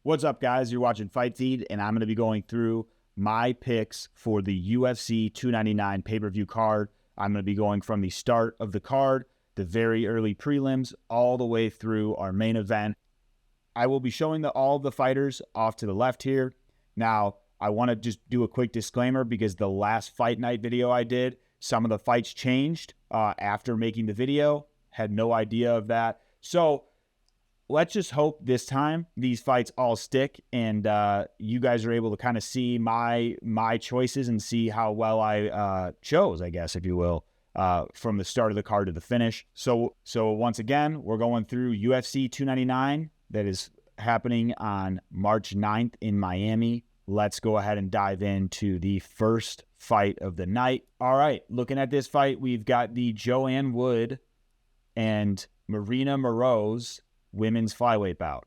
What's up, guys? You're watching Fight Feed, and I'm going to be going through my picks for the UFC 299 pay-per-view card. I'm going to be going from the start of the card, the very early prelims, all the way through our main event. I will be showing all of the fighters off to the left here. Now, I want to just do a quick disclaimer because the last fight night video I did, some of the fights changed after making the video. Had no idea of that. So let's just hope this time these fights all stick and you guys are able to kind of see my choices and see how well I chose, I guess, if you will, from the start of the card to the finish. So once again, we're going through UFC 299 that is happening on March 9th in Miami. Let's go ahead and dive into the first fight of the night. All right, looking at this fight, we've got the Joanne Wood and Marina Moroz women's flyweight bout.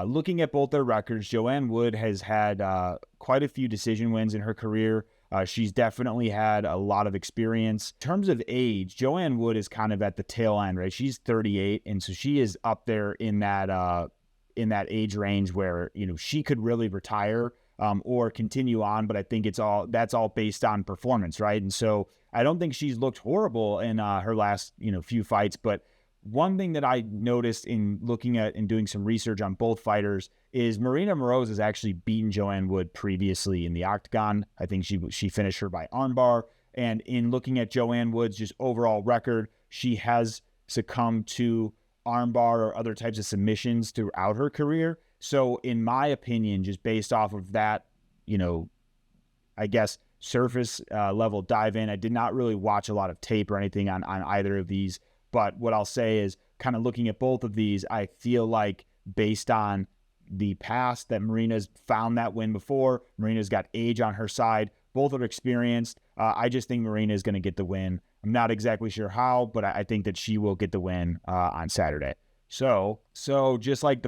Looking at both their records, Joanne Wood has had quite a few decision wins in her career. She's definitely had a lot of experience. In terms of age, Joanne Wood is kind of at the tail end, right? She's 38, and so she is up there in that age range where, you know, she could really retire or continue on, but I think that's all based on performance, right? And so I don't think she's looked horrible in her last, few fights, but one thing that I noticed in looking at and doing some research on both fighters is Marina Moroz has actually beaten Joanne Wood previously in the octagon. I think she finished her by armbar. And in looking at Joanne Wood's just overall record, she has succumbed to armbar or other types of submissions throughout her career. So in my opinion, just based off of that, I guess surface level dive in, I did not really watch a lot of tape or anything on either of these. But what I'll say is kind of looking at both of these, I feel like based on the past that Marina's found that win before, Marina's got age on her side. Both are experienced. I just think Marina is going to get the win. I'm not exactly sure how, but I think that she will get the win on Saturday. So just like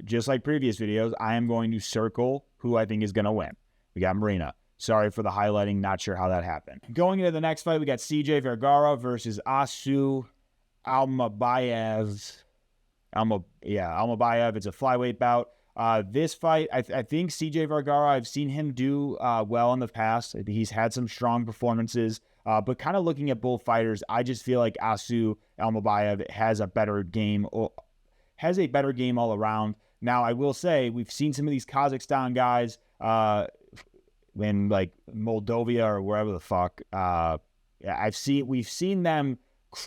just like previous videos, I am going to circle who I think is going to win. We got Marina. Sorry for the highlighting. Not sure how that happened. Going into the next fight, we got CJ Vergara versus Asu Almabayev. Almabayev. It's a flyweight bout. This fight, I think CJ Vergara, I've seen him do well in the past. He's had some strong performances. But kind of looking at both fighters, I just feel like Asu Almabayev has a better game all around. Now, I will say, we've seen some of these Kazakhstan guys in like Moldova or wherever the fuck. We've seen them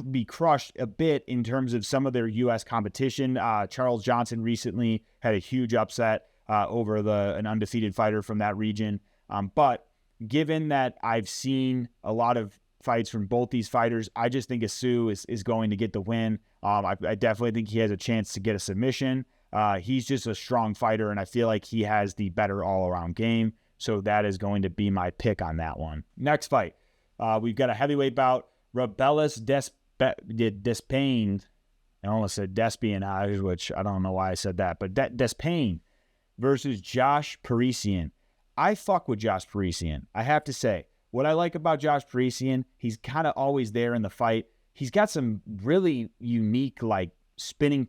be crushed a bit in terms of some of their U.S. competition. Charles Johnson recently had a huge upset over an undefeated fighter from that region. But given that I've seen a lot of fights from both these fighters, I just think Asu is going to get the win. I definitely think he has a chance to get a submission. He's just a strong fighter, and I feel like he has the better all-around game. So that is going to be my pick on that one. Next fight, we've got a heavyweight bout. Rebellis Despain. I almost said Despionage, which I don't know why I said that. But Despain versus Josh Parisian. I fuck with Josh Parisian. I have to say, what I like about Josh Parisian, he's kind of always there in the fight. He's got some really unique, like, spinning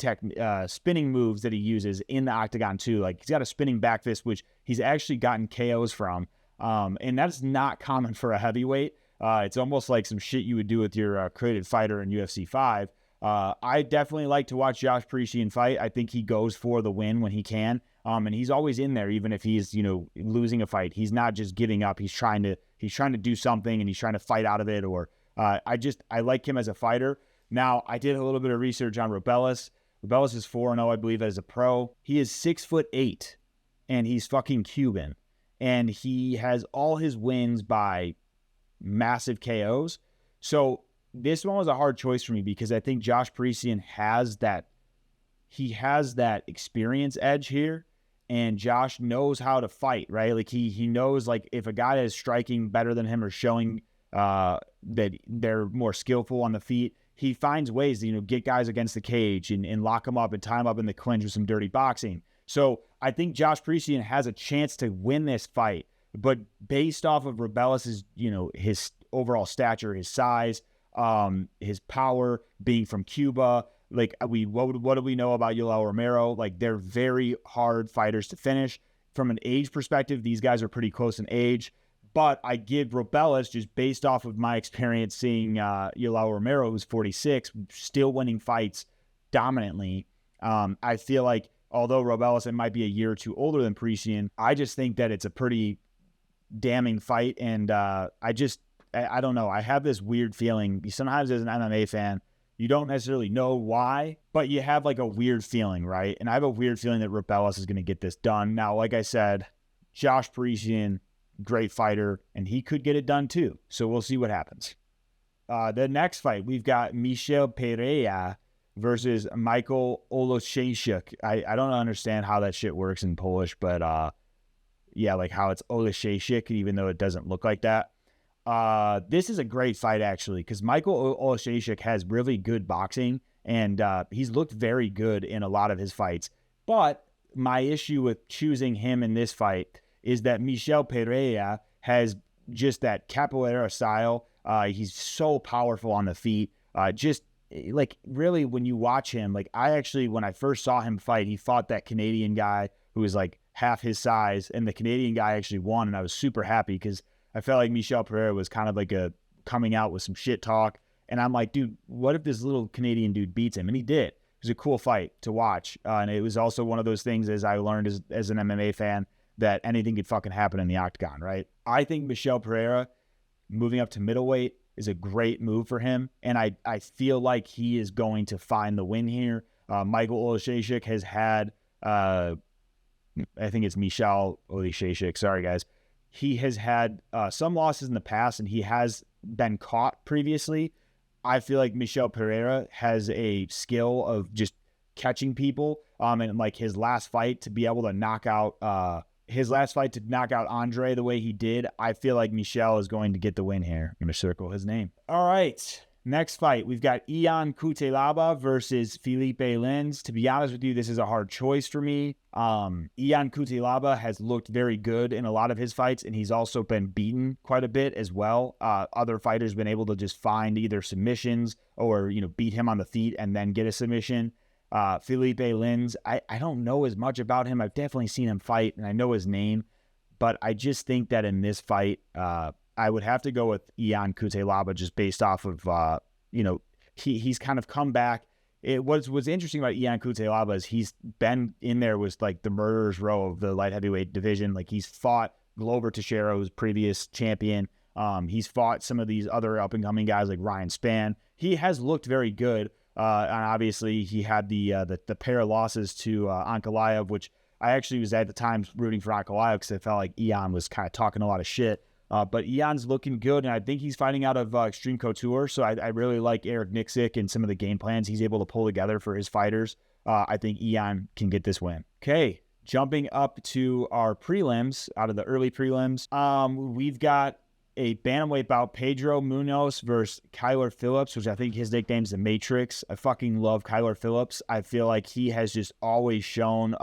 moves that he uses in the octagon too. Like, he's got a spinning back fist, which he's actually gotten KOs from. And that's not common for a heavyweight. It's almost like some shit you would do with your created fighter in UFC 5. I definitely like to watch Josh Parisian fight. I think he goes for the win when he can. And he's always in there, even if he's, losing a fight. He's not just giving up. He's trying to do something, and he's trying to fight out of it. Or I like him as a fighter. Now, I did a little bit of research on Rebellis. Rebellis is 4-0, I believe, as a pro. He is 6'8", and he's fucking Cuban. And he has all his wins by massive KOs. So this one was a hard choice for me because I think Josh Parisian has that experience edge here, and Josh knows how to fight, right? Like he knows, like, if a guy is striking better than him or showing that they're more skillful on the feet, he finds ways to, get guys against the cage and lock them up and tie them up in the clinch with some dirty boxing. So I think Josh Parisian has a chance to win this fight, but based off of Rebellis's, his overall stature, his size, his power, being from Cuba, Like, what do we know about Yoel Romero? Like, they're very hard fighters to finish. From an age perspective, these guys are pretty close in age. But I give Rubelas, just based off of my experience seeing Yoel Romero, who's 46, still winning fights dominantly. I feel like, although Rubelas might be a year or two older than Parisian, I just think that it's a pretty damning fight. And I don't know. I have this weird feeling. Sometimes as an MMA fan, you don't necessarily know why, but you have like a weird feeling, right? And I have a weird feeling that Rubelas is going to get this done. Now, like I said, Josh Parisian, great fighter, and he could get it done too. So we'll see what happens. The next fight, we've got Michel Pereira versus Michael Oleszejczyk. I don't understand how that shit works in Polish, but yeah, like how it's Oleszejczyk, even though it doesn't look like that. This is a great fight, actually, because Michael Oleszejczyk has really good boxing, and he's looked very good in a lot of his fights. But my issue with choosing him in this fight is that Michel Pereira has just that capoeira style. He's so powerful on the feet. Just like really, when you watch him, like when I first saw him fight, he fought that Canadian guy who was like half his size, and the Canadian guy actually won, and I was super happy because I felt like Michel Pereira was kind of like coming out with some shit talk. And I'm like, dude, what if this little Canadian dude beats him? And he did. It was a cool fight to watch. And it was also one of those things, as I learned as an MMA fan, that anything could fucking happen in the octagon, right? I think Michel Pereira moving up to middleweight is a great move for him. And I feel like he is going to find the win here. Michael Oleszejczyk has had, I think it's Michel Oleszejczyk. Sorry, guys. He has had some losses in the past, and he has been caught previously. I feel like Michel Pereira has a skill of just catching people. And like his last fight to be able to knock out Andre the way he did, I feel like Michel is going to get the win here. I'm going to circle his name. All right. Next fight, we've got Ian Cutelaba versus Felipe Lins. To be honest with you, this is a hard choice for me. Ian Cutelaba has looked very good in a lot of his fights, and he's also been beaten quite a bit as well. Other fighters have been able to just find either submissions or, beat him on the feet and then get a submission. Felipe Lins, I don't know as much about him. I've definitely seen him fight, and I know his name, but I just think that in this fight, I would have to go with Ian Cutelaba just based off of, he's kind of come back. What's interesting about Ian Cutelaba is he's been in there with like the murderer's row of the light heavyweight division. Like he's fought Glover Teixeira, who's previous champion. He's fought some of these other up and coming guys like Ryan Spann. He has looked very good. And obviously he had the pair of losses to Ankalaev, which I actually was at the time rooting for Ankalaev because I felt like Ian was kind of talking a lot of shit. But Ian's looking good, and I think he's fighting out of Extreme Couture, so I really like Eric Nixick and some of the game plans he's able to pull together for his fighters. I think Ian can get this win. Okay, jumping up to our prelims, out of the early prelims, we've got a bantamweight bout, Pedro Munoz versus Kyler Phillips, which I think his nickname's The Matrix. I fucking love Kyler Phillips. I feel like he has just always shown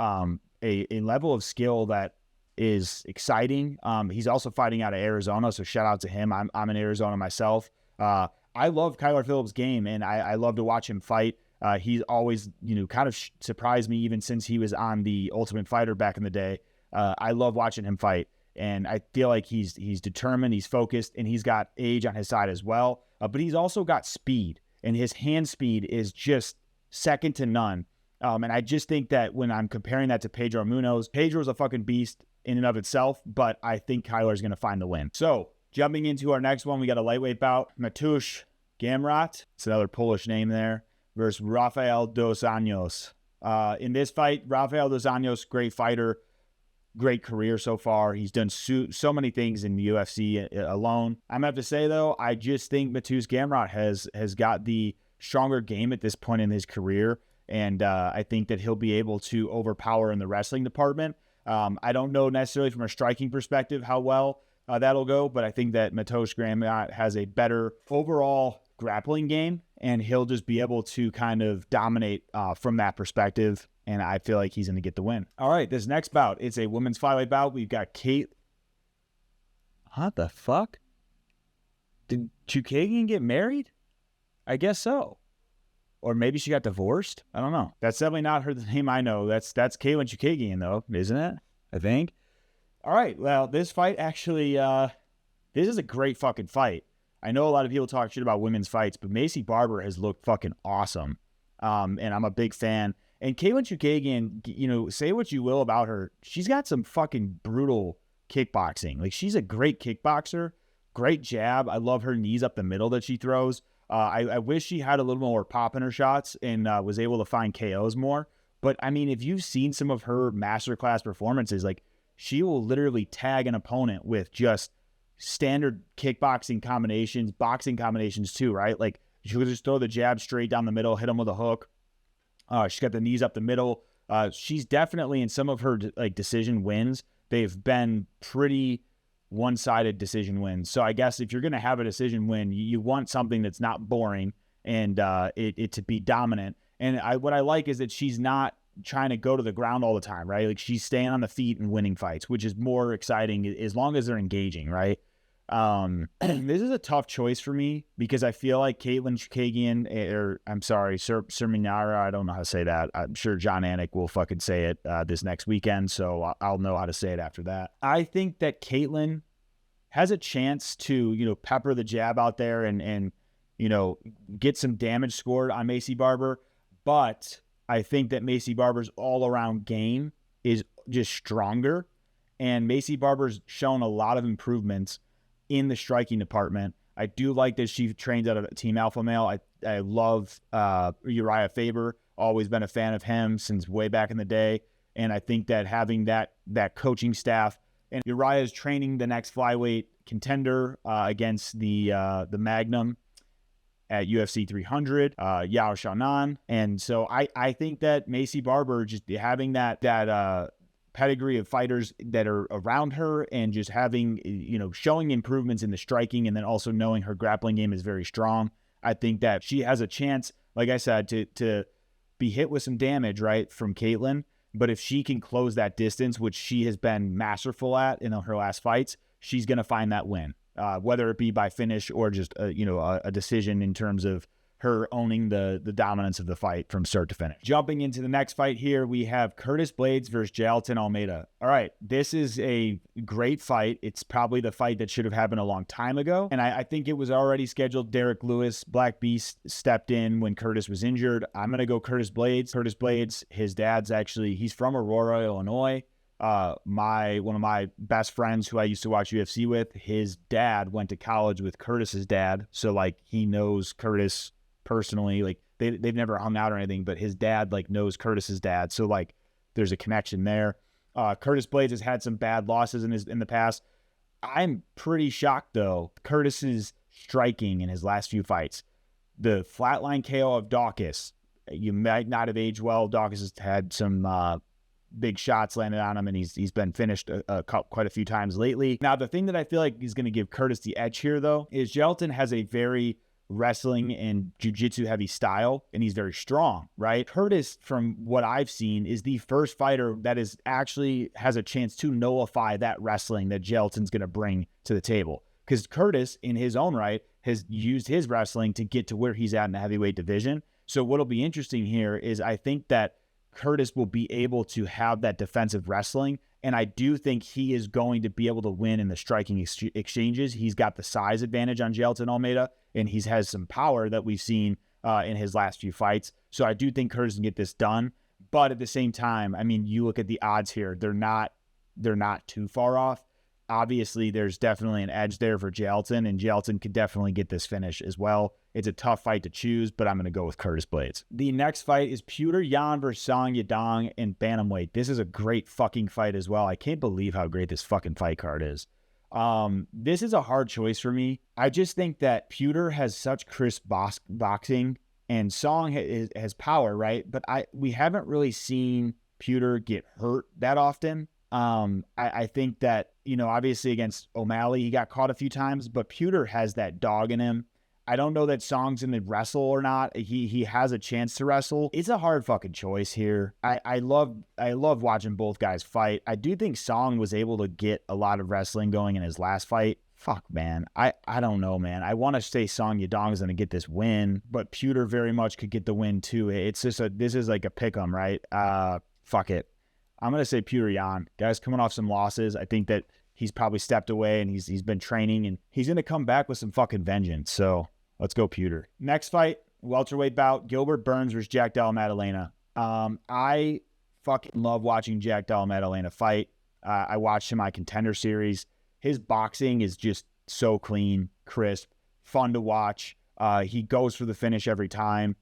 a level of skill that is exciting. He's also fighting out of Arizona, so shout out to him. I'm in Arizona myself. I love Kyler Phillips' game, and I love to watch him fight. He's always, kind of surprised me even since he was on the Ultimate Fighter back in the day. I love watching him fight, and I feel like he's determined, he's focused, and he's got age on his side as well. But he's also got speed, and his hand speed is just second to none. And I just think that when I'm comparing that to Pedro Munoz, Pedro's a fucking beast in and of itself, but I think Kyler's going to find the win. So, jumping into our next one, we got a lightweight bout. Mateusz Gamrot, it's another Polish name there, versus Rafael Dos Anjos. In this fight, Rafael Dos Anjos, great fighter, great career so far. He's done so many things in the UFC alone. I'm going to have to say, though, I just think Mateusz Gamrot has got the stronger game at this point in his career, and I think that he'll be able to overpower in the wrestling department. I don't know necessarily from a striking perspective how well that'll go, but I think that Mateusz Gamrot has a better overall grappling game, and he'll just be able to kind of dominate from that perspective, and I feel like he's going to get the win. All right, this next bout, it's a women's flyweight bout. We've got Kate. What the fuck? Did Chukagian get married? I guess so. Or maybe she got divorced. I don't know. That's definitely not the name I know. That's Katlyn Chookagian, though, isn't it? I think. All right. Well, this fight actually, this is a great fucking fight. I know a lot of people talk shit about women's fights, but Macy Barber has looked fucking awesome. And I'm a big fan. And Katlyn Chookagian, say what you will about her, she's got some fucking brutal kickboxing. Like, she's a great kickboxer, great jab. I love her knees up the middle that she throws. I wish she had a little more pop in her shots and was able to find KOs more. But, I mean, if you've seen some of her masterclass performances, like, she will literally tag an opponent with just standard kickboxing combinations, boxing combinations too, right? Like, she'll just throw the jab straight down the middle, hit him with a hook. She's got the knees up the middle. She's definitely, in some of her decision wins, they've been pretty one-sided decision wins. So I guess if you're going to have a decision win, you want something that's not boring and it to be dominant. And what I like is that she's not trying to go to the ground all the time, right? Like, she's staying on the feet and winning fights, which is more exciting as long as they're engaging, right? This is a tough choice for me because I feel like Katlyn Chookagian, Serminara, I don't know how to say that. I'm sure John Anik will fucking say it this next weekend, so I'll know how to say it after that. I think that Katlyn has a chance to, pepper the jab out there and get some damage scored on Macy Barber, but I think that Macy Barber's all-around game is just stronger, and Macy Barber's shown a lot of improvements in the striking department. I do like that she trains out of Team Alpha Male. I love Uriah Faber. Always been a fan of him since way back in the day, and I think that having that coaching staff, and Uriah is training the next flyweight contender against the Magnum at UFC 300, Yao Xiaonan. And so I think that Macy Barber, just having that pedigree of fighters that are around her and just having, showing improvements in the striking and then also knowing her grappling game is very strong, I think that she has a chance, like I said, to be hit with some damage, right, from Katlyn. But if she can close that distance, which she has been masterful at in her last fights, she's going to find that win. Whether it be by finish or just a decision in terms of her owning the dominance of the fight from start to finish. Jumping into the next fight here, we have Curtis Blaydes versus Jailton Almeida. All right, this is a great fight. It's probably the fight that should have happened a long time ago, and I think it was already scheduled. Derek Lewis, Black Beast, stepped in when Curtis was injured. I'm going to go Curtis Blaydes. Curtis Blaydes, his dad's he's from Aurora, Illinois. One of my best friends who I used to watch UFC with, his dad went to college with Curtis's dad. So he knows Curtis personally. They've never hung out or anything, but his dad knows Curtis's dad. So there's a connection there. Curtis Blaydes has had some bad losses in the past. I'm pretty shocked though. Curtis's striking in his last few fights, the flatline KO of Daukaus, you might not have aged well. Daukaus has had some, big shots landed on him, and he's been finished quite a few times lately. Now, the thing that I feel like is going to give Curtis the edge here, though, is Jailton has a very wrestling and jiu-jitsu heavy style, and he's very strong, right? Curtis, from what I've seen, is the first fighter that is actually has a chance to nullify that wrestling that Jailton's going to bring to the table. Because Curtis, in his own right, has used his wrestling to get to where he's at in the heavyweight division. So what'll be interesting here is I think that Curtis will be able to have that defensive wrestling, and I do think he is going to be able to win in the striking exchanges. He's got the size advantage on Jailton Almeida, and he has some power that we've seen in his last few fights. So I do think Curtis can get this done, but at the same time, I mean, you look at the odds here; they're not too far off. Obviously, there's definitely an edge there for Jailton, and Jailton could definitely get this finish as well. It's a tough fight to choose, but I'm going to go with Curtis Blaydes. The next fight is Petr Yan versus Song Yadong in bantamweight. This is a great fucking fight as well. I can't believe how great this fucking fight card is. This is a hard choice for me. I just think that Petr has such crisp boxing, and Song has power, right? But we haven't really seen Petr get hurt that often. I think that, obviously against O'Malley, he got caught a few times, but Petr has that dog in him. I don't know that Song's going to wrestle or not. He has a chance to wrestle. It's a hard fucking choice here. I love watching both guys fight. I do think Song was able to get a lot of wrestling going in his last fight Fuck, man. I don't know, man. I want to say Song Yadong's going to get this win, but Pewter very much could get the win too. It's just this is like a pick 'em, right? Fuck it. I'm going to say Pewter Yan. Guy's coming off some losses. I think that he's probably stepped away and he's been training and he's going to come back with some fucking vengeance. So let's go Pewter. Next fight, welterweight bout, Gilbert Burns versus Jack Della Maddalena. I fucking love watching Jack Della Maddalena fight. I watched him on Contender Series. His boxing is just so clean, crisp, fun to watch. He goes for the finish every time.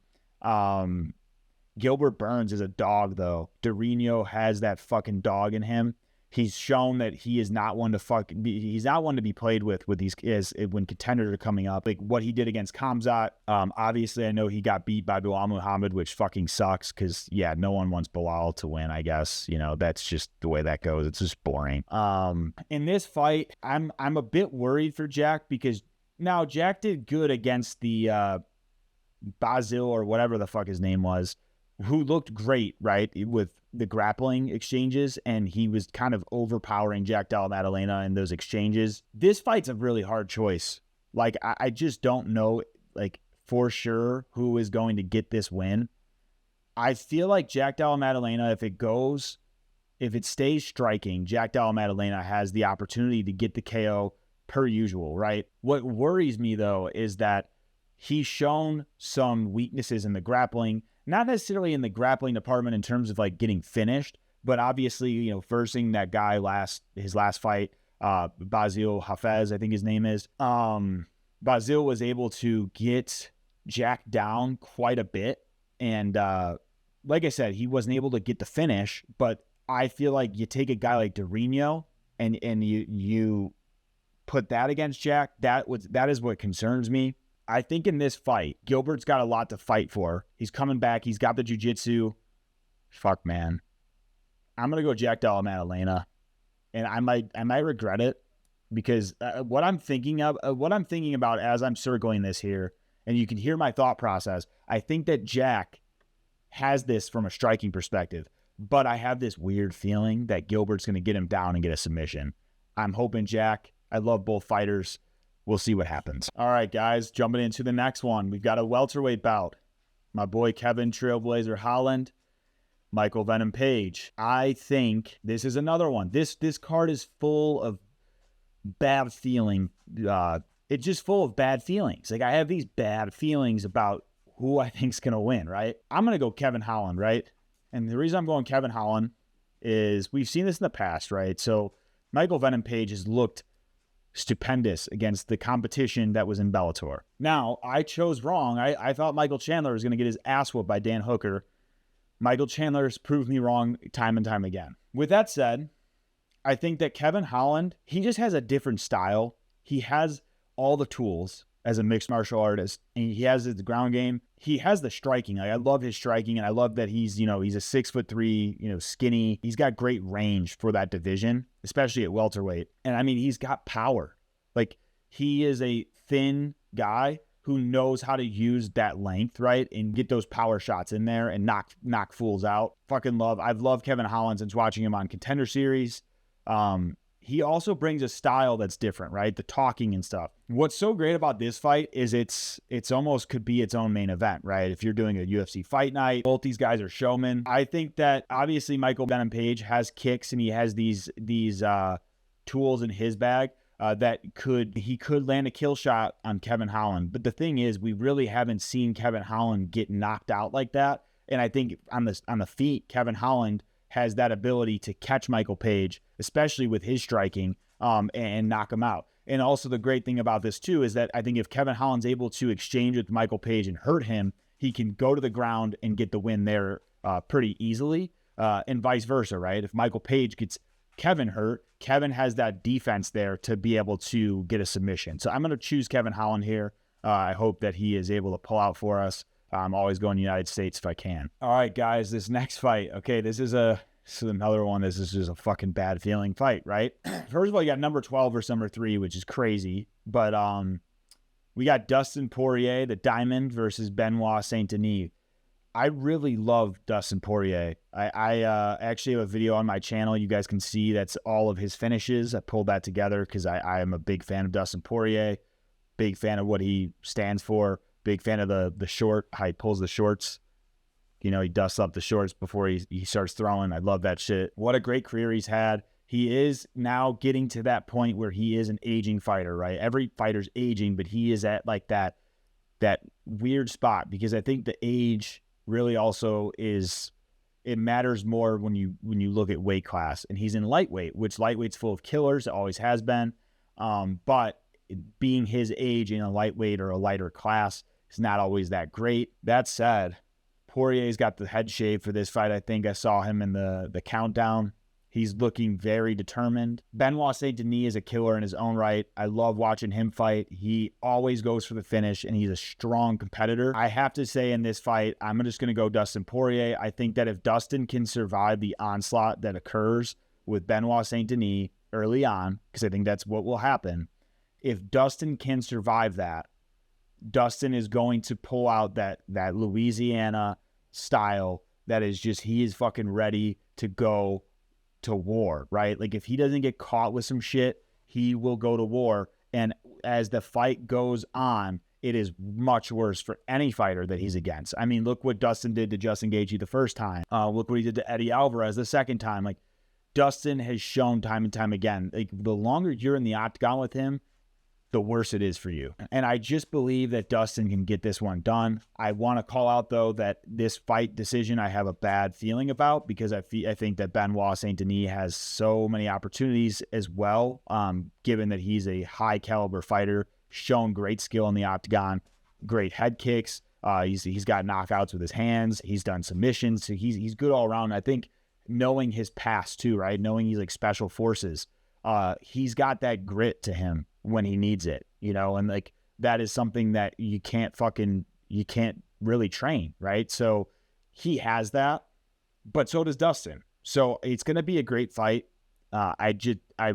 Gilbert Burns is a dog, though. Dorino has that fucking dog in him. He's shown that he is not one to he's not one to be played with these when contenders are coming up. Like what he did against Khamzat. Obviously, I know he got beat by Bilal Muhammad, which fucking sucks because, yeah, no one wants Bilal to win, I guess. You know, that's just the way that goes. It's just boring. In this fight, I'm a bit worried for Jack because now Jack did good against the Basil or whatever the fuck his name was, who looked great, right, with the grappling exchanges, and he was kind of overpowering Jack Della Maddalena in those exchanges. This fight's a really hard choice. Like, I just don't know, like, for sure who is going to get this win. I feel like Jack Della Maddalena, if it stays striking, Jack Della Maddalena has the opportunity to get the KO per usual, right? What worries me, though, is that he's shown some weaknesses in the grappling, not necessarily in the grappling department in terms of like getting finished, but obviously, you know, versing that guy his last fight, Basil Hafez, I think his name is. Basil was able to get Jack down quite a bit. And like I said, he wasn't able to get the finish, but I feel like you take a guy like Dorino and you put that against Jack, that is what concerns me. I think in this fight, Gilbert's got a lot to fight for. He's coming back. He's got the jiu-jitsu. Fuck, man. I'm going to go Jack Della Maddalena. And I might regret it because what I'm thinking about as I'm circling this here, and you can hear my thought process, I think that Jack has this from a striking perspective, but I have this weird feeling that Gilbert's going to get him down and get a submission. I'm hoping Jack. I love both fighters. We'll see what happens. All right, guys, jumping into the next one. We've got a welterweight bout. My boy Kevin Trailblazer Holland, Michael Venom Page. I think this is another one. This card is full of bad feeling. It's just full of bad feelings. Like I have these bad feelings about who I think's gonna win, right? I'm gonna go Kevin Holland, right? And the reason I'm going Kevin Holland is we've seen this in the past, right? So Michael Venom Page has looked stupendous against the competition that was in Bellator. Now, I chose wrong. I thought Michael Chandler was going to get his ass whooped by Dan Hooker. Michael Chandler has proved me wrong time and time again. With that said, I think that Kevin Holland, he just has a different style. He has all the tools as a mixed martial artist, and he has his ground game. He has the striking. Like, I love his striking, and I love that he's a 6'3", skinny. He's got great range for that division, especially at welterweight. And I mean, he's got power. Like, he is a thin guy who knows how to use that length, right, and get those power shots in there and knock fools out. I've loved Kevin Holland since watching him on Contender Series. He also brings a style that's different, right? The talking and stuff. What's so great about this fight is it's almost could be its own main event, right? If you're doing a UFC fight night, both these guys are showmen. I think that obviously Michael Venom Page has kicks and he has these tools in his bag that he could land a kill shot on Kevin Holland. But the thing is, we really haven't seen Kevin Holland get knocked out like that. And I think on the feet, Kevin Holland has that ability to catch Michael Page, especially with his striking, and knock him out. And also the great thing about this too is that I think if Kevin Holland's able to exchange with Michael Page and hurt him, he can go to the ground and get the win there pretty easily, and vice versa, right? If Michael Page gets Kevin hurt, Kevin has that defense there to be able to get a submission. So I'm going to choose Kevin Holland here. I hope that he is able to pull out for us. I'm always going to the United States if I can. All right, guys, this next fight. Okay, this is another one. This is just a fucking bad feeling fight, right? First of all, you got number 12 versus number 3, which is crazy. But we got Dustin Poirier, the Diamond, versus Benoit Saint Denis. I really love Dustin Poirier. I actually have a video on my channel. You guys can see that's all of his finishes. I pulled that together because I am a big fan of Dustin Poirier, big fan of what he stands for, big fan of the short, how he pulls the shorts. You know, he dusts up the shorts before he starts throwing. I love that shit. What a great career he's had. He is now getting to that point where he is an aging fighter, right? Every fighter's aging, but he is at like that weird spot, because I think the age really also is, it matters more when you look at weight class. And he's in lightweight, which lightweight's full of killers. It always has been. But being his age in a lightweight or a lighter class is not always that great. That said, Poirier's got the head shave for this fight. I think I saw him in the countdown. He's looking very determined. Benoit Saint Denis is a killer in his own right. I love watching him fight. He always goes for the finish, and he's a strong competitor. I have to say in this fight, I'm just going to go Dustin Poirier. I think that if Dustin can survive the onslaught that occurs with Benoit Saint Denis early on, because I think that's what will happen, if Dustin can survive that, Dustin is going to pull out that Louisiana style that is just, he is fucking ready to go to war, right? Like if he doesn't get caught with some shit, he will go to war. And as the fight goes on, it is much worse for any fighter that he's against. I mean, look what Dustin did to Justin Gaethje the first time. Look what he did to Eddie Alvarez the second time. Like, Dustin has shown time and time again, like the longer you're in the octagon with him, the worse it is for you. And I just believe that Dustin can get this one done. I want to call out, though, that this fight decision I have a bad feeling about, because I think that Benoit Saint Denis has so many opportunities as well, given that he's a high caliber fighter, shown great skill in the octagon, great head kicks. He's got knockouts with his hands. He's done submissions. So he's good all around. I think knowing his past too, right? Knowing he's like special forces, he's got that grit to him when he needs it, you know, and like that is something that you can't really train, right? So he has that, but so does Dustin. So it's going to be a great fight. I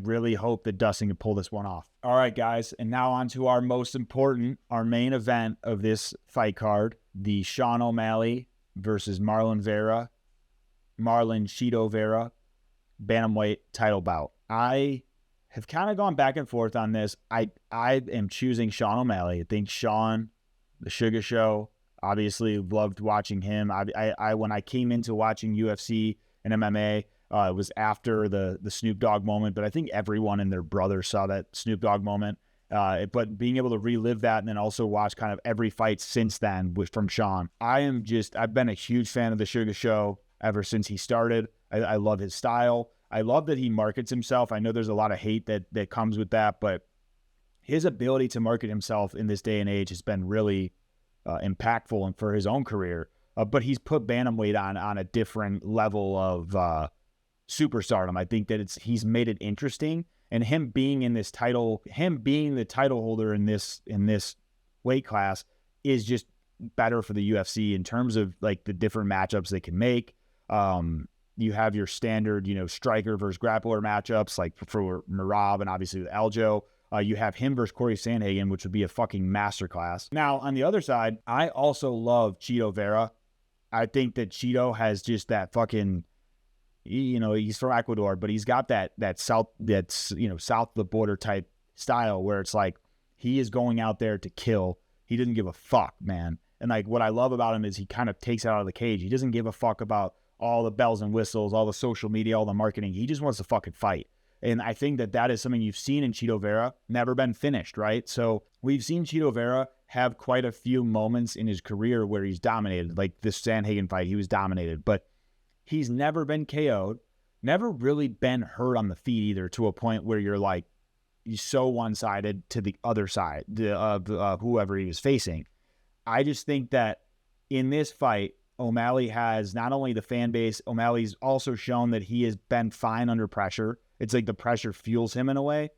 really hope that Dustin can pull this one off. All right, guys. And now on to our main event of this fight card, the Sean O'Malley versus Marlon Chito Vera bantamweight title bout. I have kind of gone back and forth on this. I am choosing Sean O'Malley. I think Sean, the Sugar Show, obviously loved watching him. I when I came into watching UFC and MMA, it was after the Snoop Dogg moment, but I think everyone and their brother saw that Snoop Dogg moment. But being able to relive that and then also watch kind of every fight since then from Sean. I've been a huge fan of the Sugar Show ever since he started. I love his style. I love that he markets himself. I know there's a lot of hate that comes with that, but his ability to market himself in this day and age has been really impactful and for his own career. But he's put bantamweight on a different level of superstardom. I think that he's made it interesting, and him being the title holder in this weight class is just better for the UFC in terms of like the different matchups they can make. You have your standard, striker versus grappler matchups, like for Merab and obviously with Aljo. You have him versus Corey Sandhagen, which would be a fucking masterclass. Now, on the other side, I also love Chito Vera. I think that Chito has just that fucking, he's from Ecuador, but he's got that south of the border type style where it's like he is going out there to kill. He doesn't give a fuck, man. And like what I love about him is he kind of takes it out of the cage. He doesn't give a fuck about all the bells and whistles, all the social media, all the marketing. He just wants to fucking fight. And I think that is something you've seen in Chito Vera, never been finished, right? So we've seen Chito Vera have quite a few moments in his career where he's dominated. Like this Sandhagen fight, he was dominated, but he's never been KO'd, never really been hurt on the feet either, to a point where you're like, he's so one-sided to the other side of whoever he was facing. I just think that in this fight, O'Malley has not only the fan base, O'Malley's also shown that he has been fine under pressure. It's like the pressure fuels him in a way.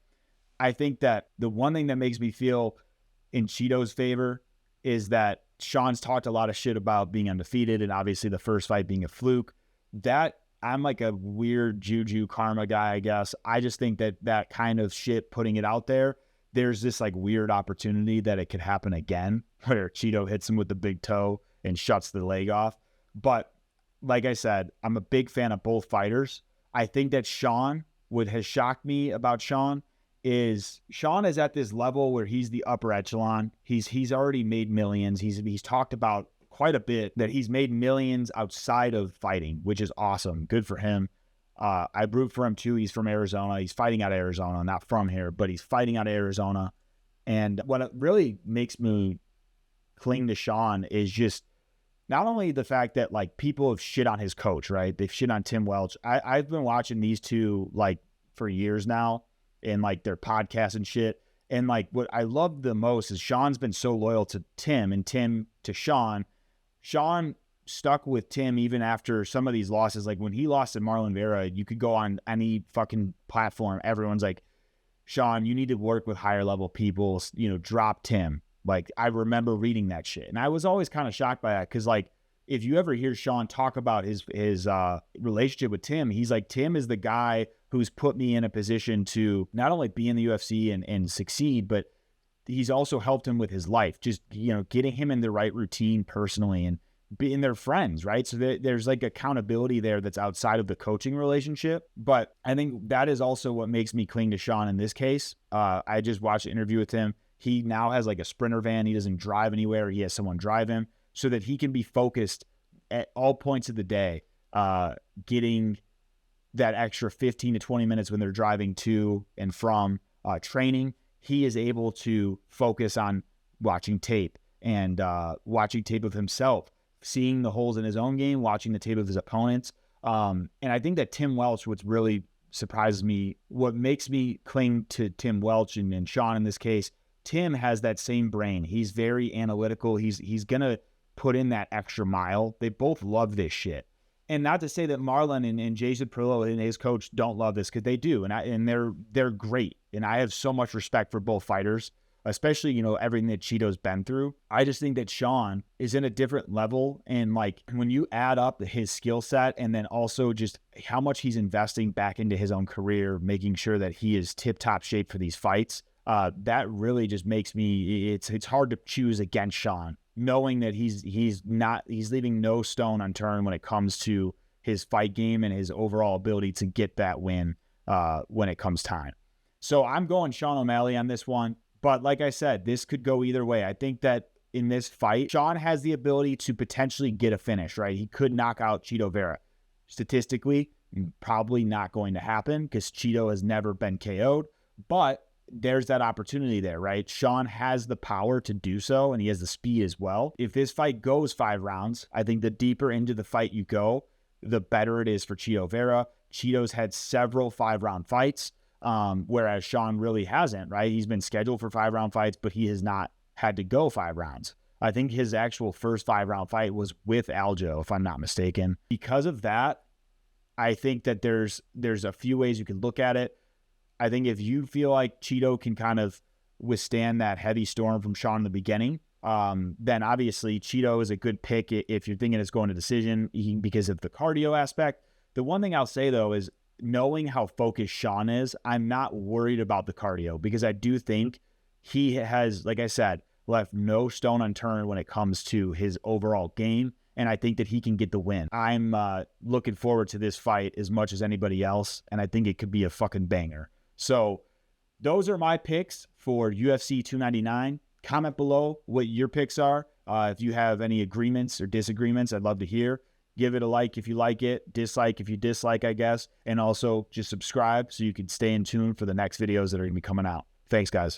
I think that the one thing that makes me feel in Chito's favor is that Sean's talked a lot of shit about being undefeated and obviously the first fight being a fluke. That I'm like a weird juju karma guy, I guess. I just think that kind of shit, putting it out there, there's this like weird opportunity that it could happen again where Chito hits him with the big toe and shuts the leg off. But like I said, I'm a big fan of both fighters. I think that what has shocked me about Sean is at this level where he's the upper echelon. He's already made millions. He's talked about quite a bit that he's made millions outside of fighting, which is awesome. Good for him. I root for him too. He's from Arizona. He's fighting out of Arizona, not from here, but he's fighting out of Arizona. And what really makes me cling to Sean is just not only the fact that like people have shit on his coach, right? They've shit on Tim Welch. I've been watching these two like for years now and like their podcasts and shit. And like what I love the most is Sean's been so loyal to Tim and Tim to Sean. Sean stuck with Tim even after some of these losses. Like when he lost to Marlon Vera, you could go on any fucking platform. Everyone's like, Sean, you need to work with higher level people, drop Tim. Like I remember reading that shit. And I was always kind of shocked by that. Cause like, if you ever hear Sean talk about his relationship with Tim, he's like, Tim is the guy who's put me in a position to not only be in the UFC and succeed, but he's also helped him with his life, just, getting him in the right routine personally and being their friends, right? So there's like accountability there that's outside of the coaching relationship. But I think that is also what makes me cling to Sean in this case. I just watched an interview with him. He now has like a Sprinter van. He doesn't drive anywhere. He has someone drive him so that he can be focused at all points of the day, getting that extra 15 to 20 minutes when they're driving to and from training. He is able to focus on watching tape and watching tape of himself, seeing the holes in his own game, watching the tape of his opponents. And I think that Tim Welch, what really surprises me, what makes me cling to Tim Welch and Sean in this case, Tim has that same brain. He's very analytical. He's going to put in that extra mile. They both love this shit. And not to say that Marlon and Jason Perillo and his coach don't love this, because they do. And they're great. And I have so much respect for both fighters, especially, everything that Cheeto's been through. I just think that Sean is in a different level. And like when you add up his skill set and then also just how much he's investing back into his own career, making sure that he is tip-top shape for these fights, that really just makes me, it's hard to choose against Sean, knowing that he's leaving no stone unturned when it comes to his fight game and his overall ability to get that win when it comes time. So I'm going Sean O'Malley on this one. But like I said, this could go either way. I think that in this fight, Sean has the ability to potentially get a finish, right? He could knock out Chito Vera. Statistically, probably not going to happen because Chito has never been KO'd. But there's that opportunity there, right? Sean has the power to do so, and he has the speed as well. If this fight goes 5 rounds, I think the deeper into the fight you go, the better it is for Chito Vera. Chito's had several 5-round fights, whereas Sean really hasn't, right? He's been scheduled for 5-round fights, but he has not had to go 5 rounds. I think his actual first 5-round fight was with Aljo, if I'm not mistaken. Because of that, I think that there's a few ways you can look at it. I think if you feel like Chito can kind of withstand that heavy storm from Sean in the beginning, then obviously Chito is a good pick if you're thinking it's going to decision because of the cardio aspect. The one thing I'll say, though, is knowing how focused Sean is, I'm not worried about the cardio because I do think he has, like I said, left no stone unturned when it comes to his overall game, and I think that he can get the win. I'm looking forward to this fight as much as anybody else, and I think it could be a fucking banger. So those are my picks for UFC 299. Comment below what your picks are. If you have any agreements or disagreements, I'd love to hear. Give it a like if you like it, dislike if you dislike, I guess. And also just subscribe so you can stay in tune for the next videos that are going to be coming out. Thanks, guys.